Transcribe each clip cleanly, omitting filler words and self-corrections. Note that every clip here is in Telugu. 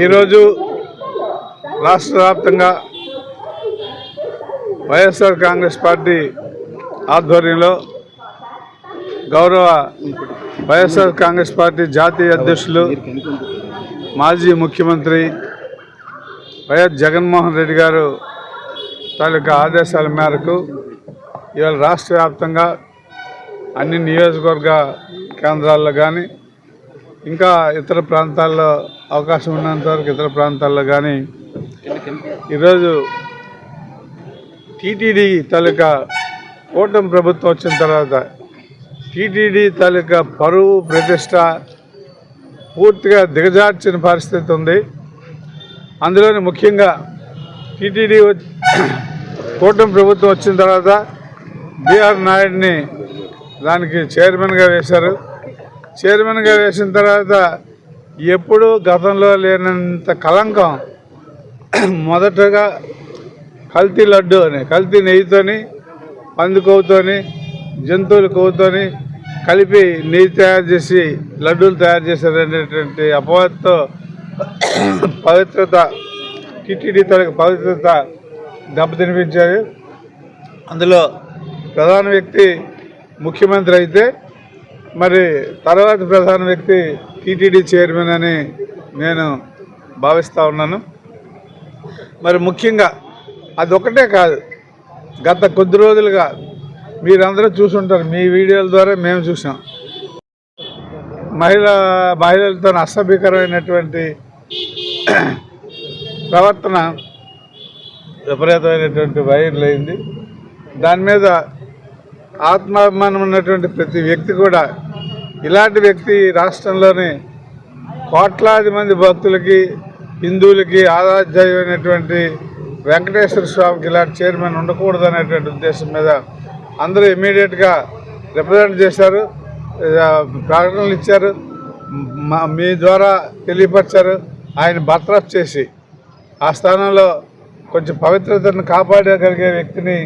ఈరోజు రాష్ట్ర వ్యాప్తంగా వైఎస్ఆర్ కాంగ్రెస్ పార్టీ ఆధ్వర్యంలో గౌరవ వైఎస్ఆర్ కాంగ్రెస్ పార్టీ జాతీయ అధ్యక్షులు మాజీ ముఖ్యమంత్రి వైఎస్ జగన్మోహన్ రెడ్డి గారు తాలూకా ఆదేశాల మేరకు ఇవాళ రాష్ట్ర వ్యాప్తంగా అన్ని నియోజకవర్గ కేంద్రాల్లో కానీ ఇంకా ఇతర ప్రాంతాల్లో అవకాశం ఉన్నంత వరకు ఇతర ప్రాంతాల్లో కానీ ఈరోజు టీటీడీ తాలూకా కూటమి ప్రభుత్వం వచ్చిన తర్వాత టీటీడీ తాలూకా పరువు ప్రతిష్ట పూర్తిగా దిగజార్చిన పరిస్థితి ఉంది. అందులోని ముఖ్యంగా టీటీడీ కూటమి ప్రభుత్వం వచ్చిన తర్వాత బిఆర్ నాయుడిని దానికి చైర్మన్గా వేశారు. చైర్మన్గా వేసిన తర్వాత ఎప్పుడూ గతంలో లేనంత కళంకం మొదటగా కల్తీ లడ్డు అని కల్తీ నెయ్యితోని పంది కొవ్వుతోని జంతువుల కొవ్వుతోని కలిపి నెయ్యి తయారు చేసి లడ్డూలు తయారు చేశారనేటువంటి అపవాదుతో పవిత్రత టీటీడీ తనకు పవిత్రత దెబ్బతినిపించారు. అందులో ప్రధాన వ్యక్తి ముఖ్యమంత్రి అయితే మరి తర్వాత ప్రధాన వ్యక్తి టీటీడీ చైర్మన్ అని నేను భావిస్తూ ఉన్నాను. మరి ముఖ్యంగా అదొకటే కాదు, గత కొద్ది రోజులుగా మీరందరూ చూసుంటారు, మీ వీడియోల ద్వారా మేము చూసాం. మహిళలతో అసభ్యకరమైనటువంటి ప్రవర్తన విపరీతమైనటువంటి వైరల్ అయింది. దాని మీద ఆత్మాభిమానం ఉన్నటువంటి ప్రతి వ్యక్తి కూడా ఇలాంటి వ్యక్తి రాష్ట్రంలోని కోట్లాది మంది భక్తులకి హిందువులకి ఆరాధ్యమైనటువంటి వెంకటేశ్వర స్వామికి ఇలాంటి చైర్మన్ ఉండకూడదు అనేటువంటి ఉద్దేశం మీద అందరూ ఇమీడియట్గా రిప్రజెంట్ చేశారు, ప్రకటనలు ఇచ్చారు, మీ ద్వారా తెలియపరిచారు. ఆయన బర్తరఫ్ చేసి ఆ స్థానంలో కొంచెం పవిత్రతను కాపాడగలిగే వ్యక్తిని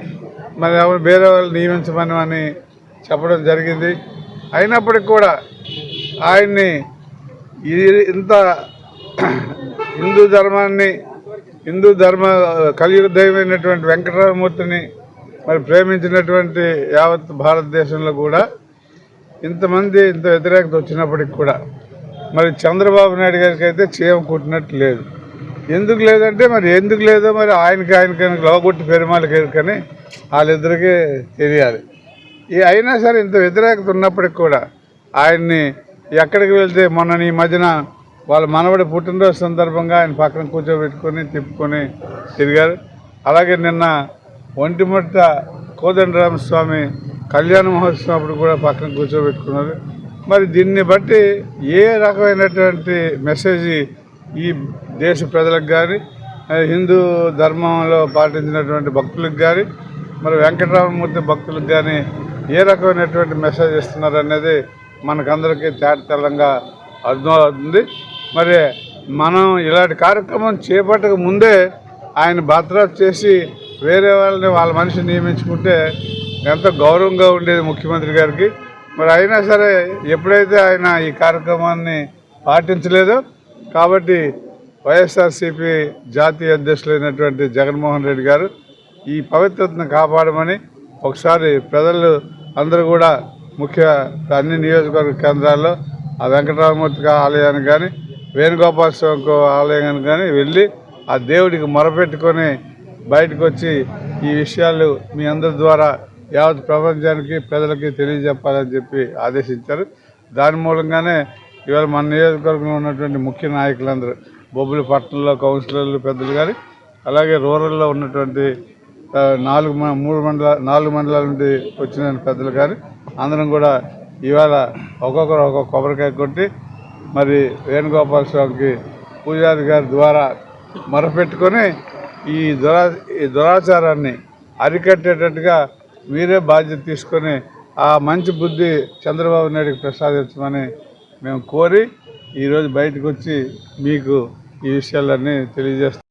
మరి వేరే వాళ్ళు నియమించమని అని చెప్పడం జరిగింది. అయినప్పటికి కూడా ఆయన్ని ఇంత హిందూ ధర్మ కలియుగ దైవమైనటువంటి వెంకటరామమూర్తిని మరి ప్రేమించినటువంటి యావత్ భారతదేశంలో కూడా ఇంత వ్యతిరేకత వచ్చినప్పటికి కూడా మరి చంద్రబాబు నాయుడు గారికి అయితే చీమ కుట్టినట్టు లేదు. ఎందుకు లేదంటే మరి ఎందుకు లేదో మరి ఆయనకి లోగొట్టి పెరుమాళకి కానీ వాళ్ళిద్దరికీ తెలియాలి. అయినా సరే ఇంత వ్యతిరేకత ఉన్నప్పటికి కూడా ఆయన్ని ఎక్కడికి వెళ్తే మొన్న ఈ మధ్యన వాళ్ళ మనవడి పుట్టినరోజు సందర్భంగా ఆయన పక్కన కూర్చోబెట్టుకొని తిప్పుకొని తిరిగారు. అలాగే నిన్న ఒంటిమిట్ట కోదండరామస్వామి కళ్యాణ మహోత్సవం అప్పుడు కూడా పక్కన కూర్చోబెట్టుకున్నారు. మరి దీన్ని బట్టి ఏ రకమైనటువంటి మెసేజ్ ఈ దేశ ప్రజలకు కానీ హిందూ ధర్మంలో పాటించినటువంటి భక్తులకు కానీ మరి వెంకటరామమూర్తి భక్తులకు కానీ ఏ రకమైనటువంటి మెసేజ్ ఇస్తున్నారు అనేది మనకందరికీ తేటతెల్లంగా అర్థమవుతుంది. మరి మనం ఇలాంటి కార్యక్రమం చేపట్టక ముందే ఆయన బర్తరఫ్ చేసి వేరే వాళ్ళ మనిషిని నియమించుకుంటే ఎంతో గౌరవంగా ఉండేది ముఖ్యమంత్రి గారికి. మరి అయినా సరే ఎప్పుడైతే ఆయన ఈ కార్యక్రమాన్ని పాటించలేదో కాబట్టి వైఎస్ఆర్సీపీ జాతీయ అధ్యక్షులైనటువంటి జగన్మోహన్ రెడ్డి గారు ఈ పవిత్రతను కాపాడమని ఒకసారి ప్రజలు అందరూ కూడా ముఖ్య అన్ని నియోజకవర్గ కేంద్రాల్లో ఆ వెంకటరామమూర్తి ఆలయానికి కానీ వేణుగోపాల స్వామి ఆలయానికి కానీ వెళ్ళి ఆ దేవుడికి మొరపెట్టుకొని బయటకు వచ్చి ఈ విషయాలు మీ అందరి ద్వారా యావత్ ప్రపంచానికి ప్రజలకి తెలియజెప్పాలని చెప్పి ఆదేశించారు. దాని మూలంగానే ఇవాళ మన నియోజకవర్గంలో ఉన్నటువంటి ముఖ్య నాయకులందరూ బొబ్బులి పట్టణంలో కౌన్సిలర్లు పెద్దలు కానీ అలాగే రూరల్లో ఉన్నటువంటి 4 మండలాల నుండి వచ్చిన పెద్దలు కానీ అందరం కూడా ఇవాళ ఒక్కొక్కరు ఒక్కొక్క కొబ్బరికాయ కొట్టి మరి వేణుగోపాల స్వామికి పూజారి గారి ద్వారా మొరపెట్టుకొని ఈ దురాచారాన్ని అరికట్టేటట్టుగా మీరే బాధ్యత తీసుకొని ఆ మంచి బుద్ధి చంద్రబాబు నాయుడికి ప్రసాదించమని మేము కోరి ఈరోజు బయటకు వచ్చి మీకు ఈ విషయాలన్నీ తెలియజేస్తాం.